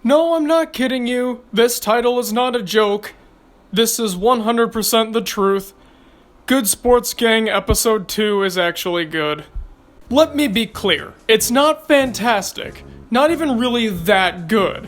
No, I'm not kidding you. This title is not a joke. This is 100% the truth. Good Sports Gang Episode 2 is actually good. Let me be clear, it's not fantastic, not even really that good,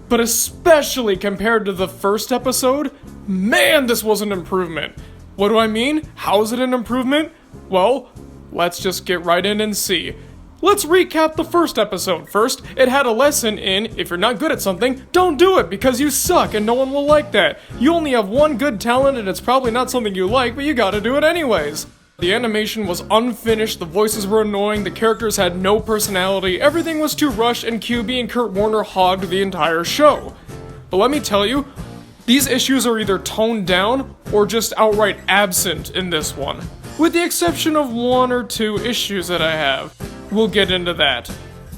but especially compared to the first episode, man, this was an improvement. What do I mean? How is it an improvement? Well, let's just get right in and see. Let's recap the first episode. First, it had a lesson in, if you're not good at something, don't do it because you suck and no one will like that. You only have one good talent and it's probably not something you like, but you gotta do it anyways. The animation was unfinished, the voices were annoying, the characters had no personality, everything was too rushed, and QB and Kurt Warner hogged the entire show. But let me tell you, these issues are either toned down or just outright absent in this one. With the exception of one or two issues that I have. We'll get into that.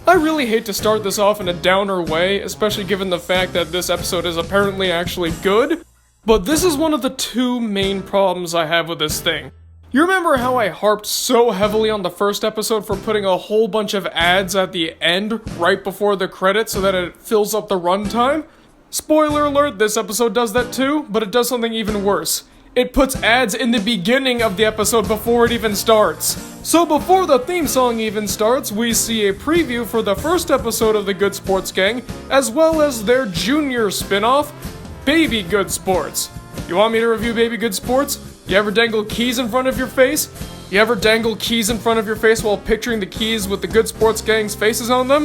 I really hate to start this off in a downer way, especially given the fact that this episode is apparently actually good, but this is one of the two main problems I have with this thing. You remember how I harped so heavily on the first episode for putting a whole bunch of ads at the end, right before the credits, so that it fills up the runtime? Spoiler alert, this episode does that too, but it does something even worse. It puts ads in the beginning of the episode before it even starts. So before the theme song even starts, we see a preview for the first episode of the Good Sports Gang, as well as their junior spin-off, Baby Good Sports. You want me to review Baby Good Sports? You ever dangle keys in front of your face? You ever dangle keys in front of your face while picturing the keys with the Good Sports Gang's faces on them?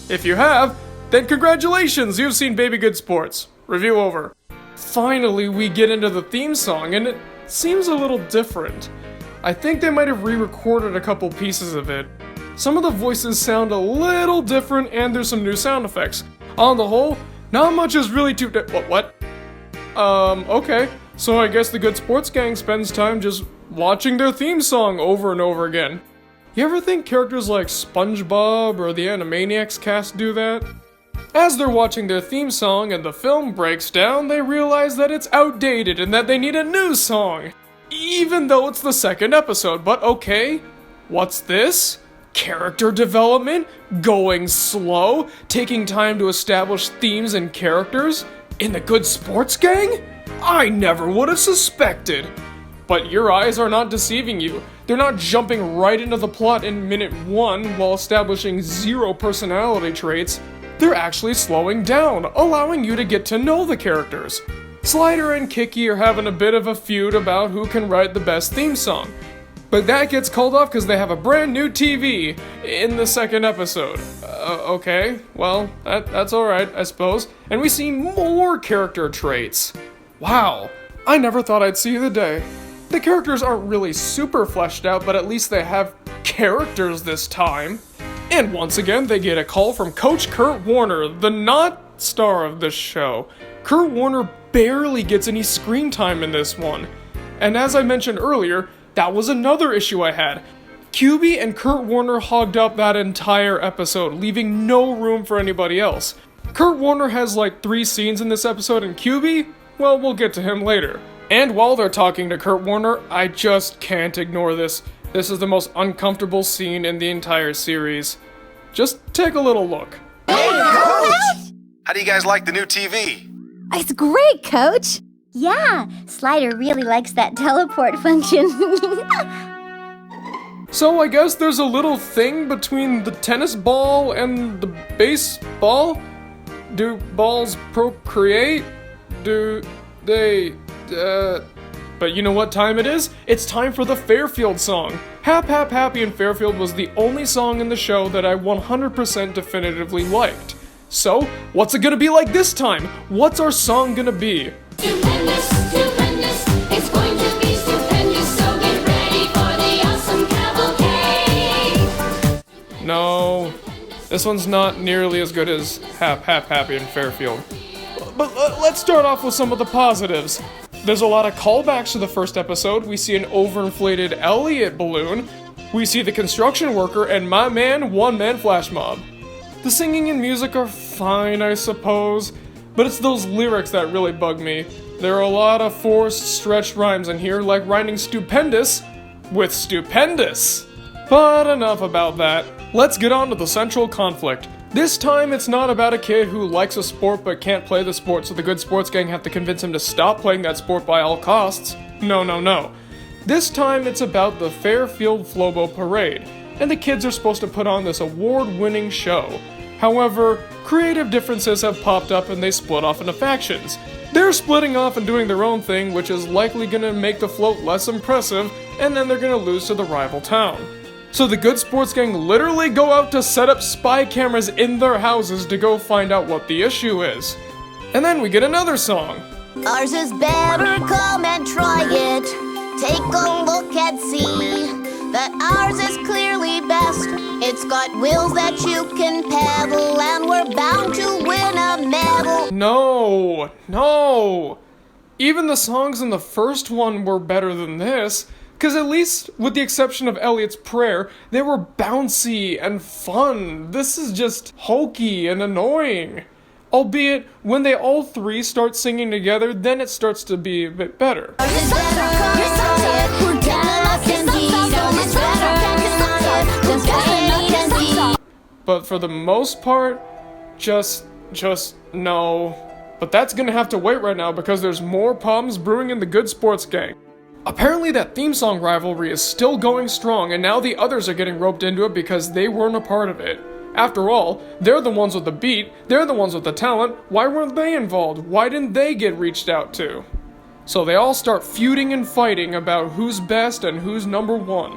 If you have, then congratulations, you've seen Baby Good Sports. Review over. Finally, we get into the theme song, and it seems a little different. I think they might have re-recorded a couple pieces of it. Some of the voices sound a little different, and there's some new sound effects. On the whole, not much is really too what? Okay. So I guess the Good Sports Gang spends time just watching their theme song over and over again. You ever think characters like SpongeBob or the Animaniacs cast do that? As they're watching their theme song and the film breaks down, they realize that it's outdated and that they need a new song. Even though it's the second episode, but okay, what's this? Character development? Going slow? Taking time to establish themes and characters? In the Good Sports Gang? I never would have suspected. But your eyes are not deceiving you. They're not jumping right into the plot in minute 1 while establishing 0 personality traits. They're actually slowing down, allowing you to get to know the characters. Slider and Kiki are having a bit of a feud about who can write the best theme song. But that gets called off because they have a brand new TV in the second episode. Okay, well, that's alright, I suppose. And we see more character traits. Wow, I never thought I'd see the day. The characters aren't really super fleshed out, but at least they have characters this time. And once again, they get a call from Coach Kurt Warner, the not star of this show. Kurt Warner barely gets any screen time in this one. And as I mentioned earlier, that was another issue I had. QB and Kurt Warner hogged up that entire episode, leaving no room for anybody else. Kurt Warner has like 3 scenes in this episode, and QB, well, we'll get to him later. And while they're talking to Kurt Warner, I just can't ignore this. This is the most uncomfortable scene in the entire series. Just take a little look. Hey, Coach! How do you guys like the new TV? It's great, Coach! Yeah, Slider really likes that teleport function. So I guess there's a little thing between the tennis ball and the baseball? Do balls procreate? Do they, But you know what time it is? It's time for the Fairfield song. Hap Hap Happy in Fairfield was the only song in the show that I 100% definitively liked. So, what's it gonna be like this time? What's our song gonna be? Stupendous, stupendous, it's going to be stupendous, so get ready for the awesome cavalcade. No, this one's not nearly as good as Hap Hap Happy in Fairfield. But let's start off with some of the positives. There's a lot of callbacks to the first episode. We see an overinflated Elliot balloon. We see the construction worker and my man, one-man flash mob. The singing and music are fine, I suppose, but it's those lyrics that really bug me. There are a lot of forced, stretched rhymes in here, like rhyming stupendous with stupendous. But enough about that. Let's get on to the central conflict. This time, it's not about a kid who likes a sport but can't play the sport, so the good sports gang have to convince him to stop playing that sport by all costs. No. This time, it's about the Fairfield Flobo Parade, and the kids are supposed to put on this award-winning show. However, creative differences have popped up and they split off into factions. They're splitting off and doing their own thing, which is likely gonna make the float less impressive, and then they're gonna lose to the rival town. So the good sports gang literally go out to set up spy cameras in their houses to go find out what the issue is. And then we get another song. Ours is better, come and try it. Take a look and see that ours is clearly best. It's got wheels that you can pedal, and we're bound to win a medal. No. Even the songs in the first one were better than this, because at least, with the exception of Elliot's Prayer, they were bouncy and fun. This is just hokey and annoying. Albeit, when they all three start singing together, then it starts to be a bit better. Ours is better, come and try it. We're getting indeed. Ours is better, just wait and see. But for the most part, just no. But that's gonna have to wait right now because there's more problems brewing in the good sports gang. Apparently that theme song rivalry is still going strong, and now the others are getting roped into it because they weren't a part of it. After all, they're the ones with the beat, they're the ones with the talent, why weren't they involved? Why didn't they get reached out to? So they all start feuding and fighting about who's best and who's number one.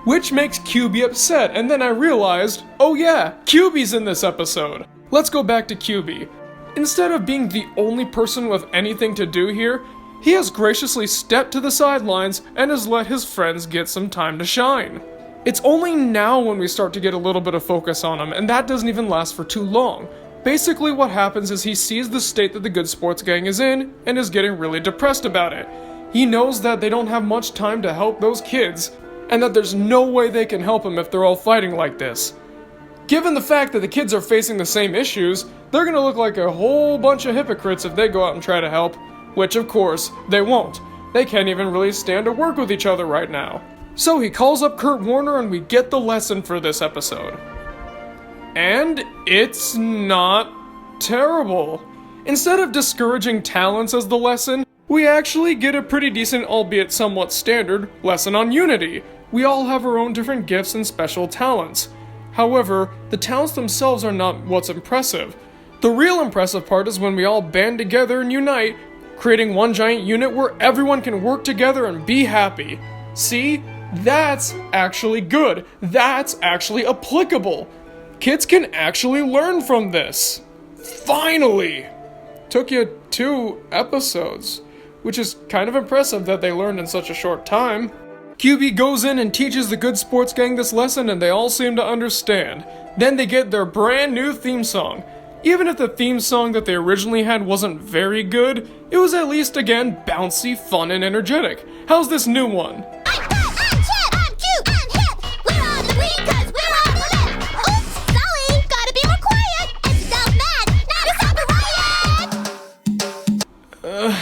Which makes QB upset, and then I realized, oh yeah, QB's in this episode. Let's go back to QB. Instead of being the only person with anything to do here, he has graciously stepped to the sidelines and has let his friends get some time to shine. It's only now when we start to get a little bit of focus on him, and that doesn't even last for too long. Basically what happens is he sees the state that the good sports gang is in, and is getting really depressed about it. He knows that they don't have much time to help those kids, and that there's no way they can help him if they're all fighting like this. Given the fact that the kids are facing the same issues, they're gonna look like a whole bunch of hypocrites if they go out and try to help, which of course, they won't. They can't even really stand to work with each other right now. So he calls up Kurt Warner and we get the lesson for this episode. And it's not terrible. Instead of discouraging talents as the lesson, we actually get a pretty decent, albeit somewhat standard, lesson on unity. We all have our own different gifts and special talents. However, the talents themselves are not what's impressive. The real impressive part is when we all band together and unite, creating one giant unit where everyone can work together and be happy. See? That's actually good. That's actually applicable. Kids can actually learn from this. Finally! Took you 2 episodes, which is kind of impressive that they learned in such a short time. QB goes in and teaches the good sports gang this lesson and they all seem to understand. Then they get their brand new theme song. Even if the theme song that they originally had wasn't very good, it was at least, again, bouncy, fun, and energetic. How's this new one? I'm cute, I'm hip. We're on the green 'cause we're on the lip. Oops, Sully, gotta be more quiet. It's so mad, now to stop the riot.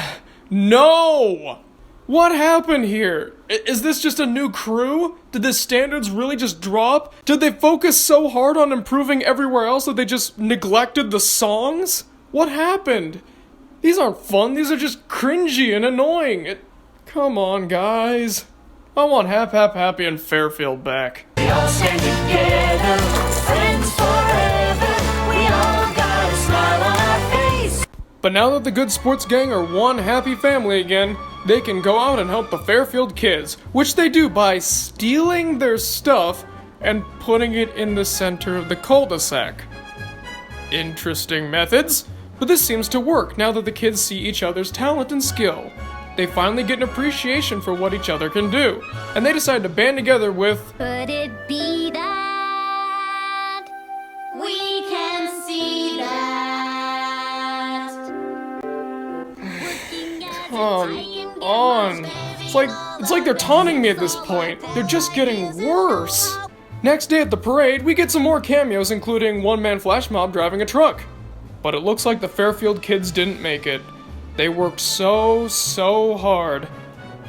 No! What happened here? Is this just a new crew? Did the standards really just drop? Did they focus so hard on improving everywhere else that they just neglected the songs? What happened? These aren't fun, these are just cringy and annoying. Come on, guys. I want Happy and Fairfield back. We all stand together, friends forever. We all got a smile on our face. But now that the good sports gang are one happy family again, they can go out and help the Fairfield kids, which they do by stealing their stuff and putting it in the center of the cul-de-sac. Interesting methods, but this seems to work now that the kids see each other's talent and skill. They finally get an appreciation for what each other can do, and they decide to band together with Could it be that We can see that. Come on. It's like they're taunting me at this point. They're just getting worse. Next day at the parade, we get some more cameos, including one-man flash mob driving a truck. But it looks like the Fairfield kids didn't make it. They worked so hard.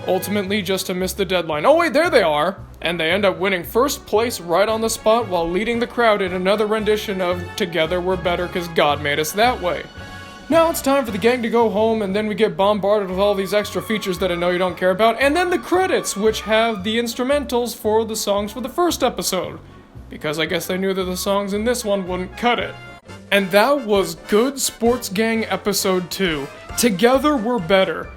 Ultimately just to miss the deadline. Oh wait, there they are! and they end up winning first place right on the spot while leading the crowd in another rendition of Together We're Better 'Cause God Made Us That Way. Now it's time for the gang to go home, and then we get bombarded with all these extra features that I know you don't care about, and then the credits, which have the instrumentals for the songs for the first episode, because I guess they knew that the songs in this one wouldn't cut it. And that was Good Sports Gang Episode 2, Together We're Better.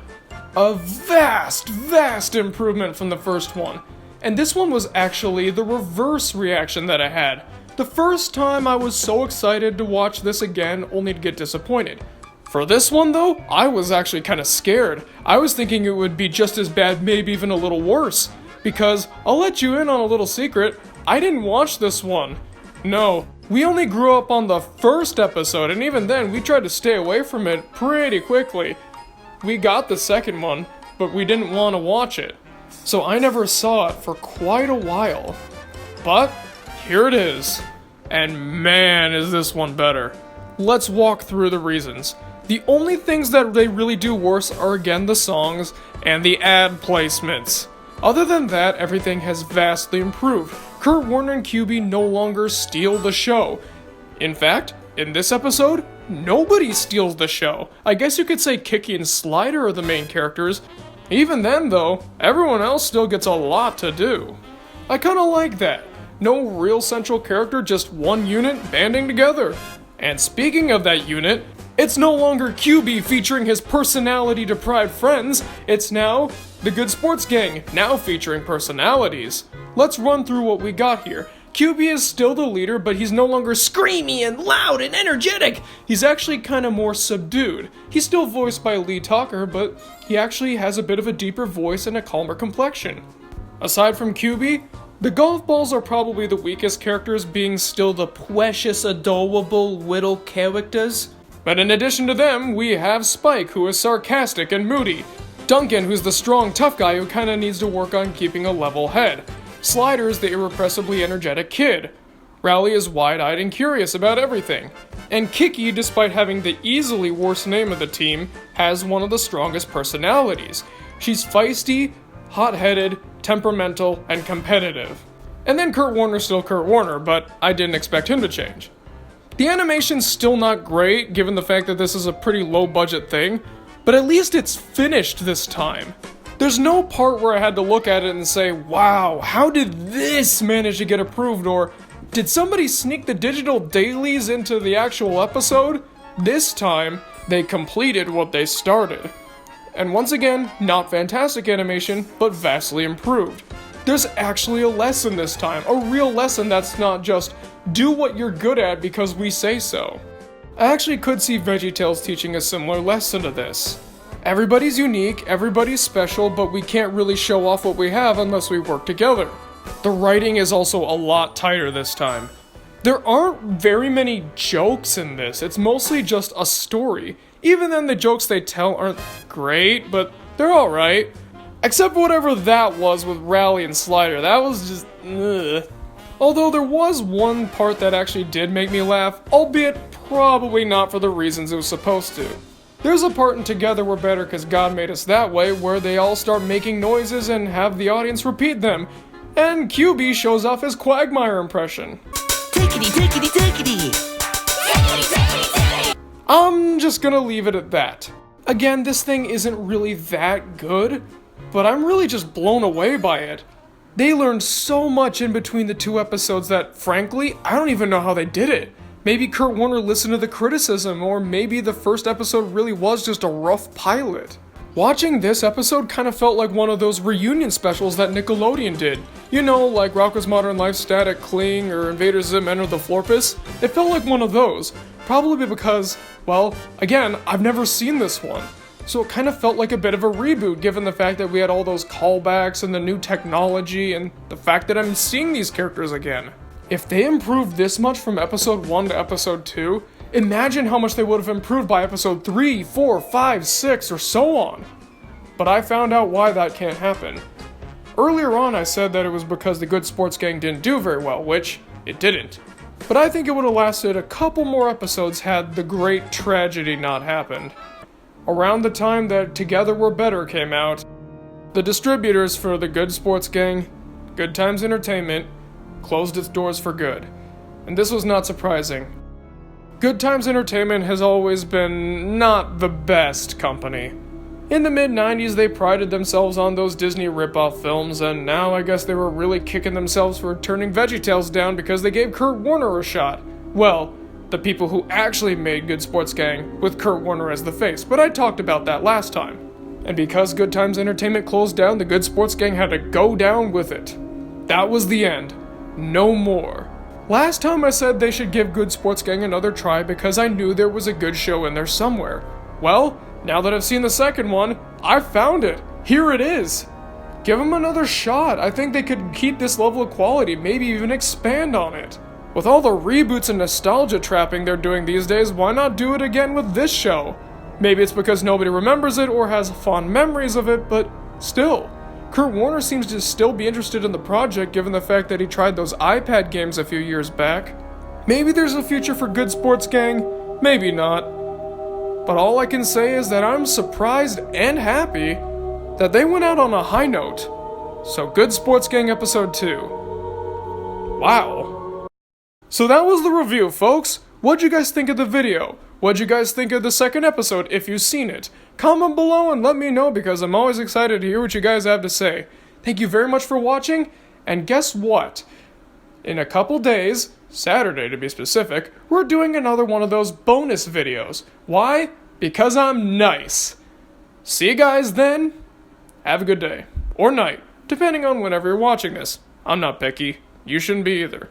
A vast improvement from the first one. And this one was actually the reverse reaction that I had. The first time I was so excited to watch this again, only to get disappointed. For this one though, I was actually kind of scared. I was thinking it would be just as bad, maybe even a little worse. Because, I'll let you in on a little secret, I didn't watch this one. No, we only grew up on the first episode, and even then we tried to stay away from it pretty quickly. We got the second one, but we didn't want to watch it. So I never saw it for quite a while. But here it is. And man, is this one better. Let's walk through the reasons. The only things that they really do worse are again the songs and the ad placements. Other than that, everything has vastly improved. Kurt Warner and QB no longer steal the show. In fact, in this episode, nobody steals the show. I guess you could say Kiki and Slider are the main characters. Even then though, everyone else still gets a lot to do. I kinda like that. No real central character, just one unit banding together. And speaking of that unit, it's no longer QB featuring his personality-deprived friends, it's now the Good Sports Gang, now featuring personalities. Let's run through what we got here. QB is still the leader, but he's no longer screamy and loud and energetic. He's actually kind of more subdued. He's still voiced by a lead talker, but he actually has a bit of a deeper voice and a calmer complexion. Aside from QB, the golf balls are probably the weakest characters, being still the precious, adorable little characters. But in addition to them, we have Spike, who is sarcastic and moody. Duncan, who's the strong, tough guy who kinda needs to work on keeping a level head. Slider is the irrepressibly energetic kid. Rowley is wide-eyed and curious about everything. And Kiki, despite having the easily worst name of the team, has one of the strongest personalities. She's feisty, hot-headed, temperamental, and competitive. And then Kurt Warner's still Kurt Warner, but I didn't expect him to change. The animation's still not great, given the fact that this is a pretty low-budget thing, but at least it's finished this time. There's no part where I had to look at it and say, wow, how did this manage to get approved, or did somebody sneak the digital dailies into the actual episode? This time, they completed what they started. And once again, not fantastic animation, but vastly improved. There's actually a lesson this time, a real lesson that's not just, do what you're good at because we say so. I actually could see VeggieTales teaching a similar lesson to this. Everybody's unique, everybody's special, but we can't really show off what we have unless we work together. The writing is also a lot tighter this time. There aren't very many jokes in this, it's mostly just a story. Even then, the jokes they tell aren't great, but they're alright. Except for whatever that was with Rowley and Slider, that was just ugh. Although there was one part that actually did make me laugh, albeit probably not for the reasons it was supposed to. There's a part in Together We're Better 'Cause God Made Us That Way where they all start making noises and have the audience repeat them, and QB shows off his Quagmire impression. Tickety, tickety, tickety. I'm just gonna leave it at that. Again, this thing isn't really that good, but I'm really just blown away by it. They learned so much in between the two episodes that, frankly, I don't even know how they did it. Maybe Kurt Warner listened to the criticism, or maybe the first episode really was just a rough pilot. Watching this episode kind of felt like one of those reunion specials that Nickelodeon did. You know, like Rocko's Modern Life, Static Cling, or Invader Zim Enter the Florpus. It felt like one of those. Probably because, well, again, I've never seen this one. So it kind of felt like a bit of a reboot, given the fact that we had all those callbacks and the new technology, and the fact that I'm seeing these characters again. If they improved this much from episode 1 to episode 2, imagine how much they would have improved by episode 3, 4, 5, 6, or so on. But I found out why that can't happen. Earlier on I said that it was because the Good Sports Gang didn't do very well, which it didn't. But I think it would have lasted a couple more episodes had the great tragedy not happened. Around the time that Together We're Better came out, the distributors for the Good Sports Gang Good Times Entertainment closed its doors for good. And this was not surprising. Good Times Entertainment has always been not the best company. In the mid-90s, they prided themselves on those Disney ripoff films, and now I guess they were really kicking themselves for turning VeggieTales down because they gave Kurt Warner a shot. Well, the people who actually made Good Sports Gang, with Kurt Warner as the face, but I talked about that last time. And because Good Times Entertainment closed down, the Good Sports Gang had to go down with it. That was the end. No more. Last time I said they should give Good Sports Gang another try because I knew there was a good show in there somewhere. Well, now that I've seen the second one, I found it. Here it is. Give them another shot. I think they could keep this level of quality, maybe even expand on it. With all the reboots and nostalgia trapping they're doing these days, why not do it again with this show? Maybe it's because nobody remembers it or has fond memories of it, but still. Kurt Warner seems to still be interested in the project given the fact that he tried those iPad games a few years back. Maybe there's a future for Good Sports Gang, maybe not. But all I can say is that I'm surprised and happy that they went out on a high note. So Good Sports Gang Episode 2. Wow. So that was the review, folks. What'd you guys think of the video? What'd you guys think of the second episode if you've seen it? Comment below and let me know because I'm always excited to hear what you guys have to say. Thank you very much for watching, and guess what? In a couple days, Saturday to be specific, we're doing another one of those bonus videos. Why? Because I'm nice. See you guys then. Have a good day. Or night, depending on whenever you're watching this. I'm not picky. You shouldn't be either.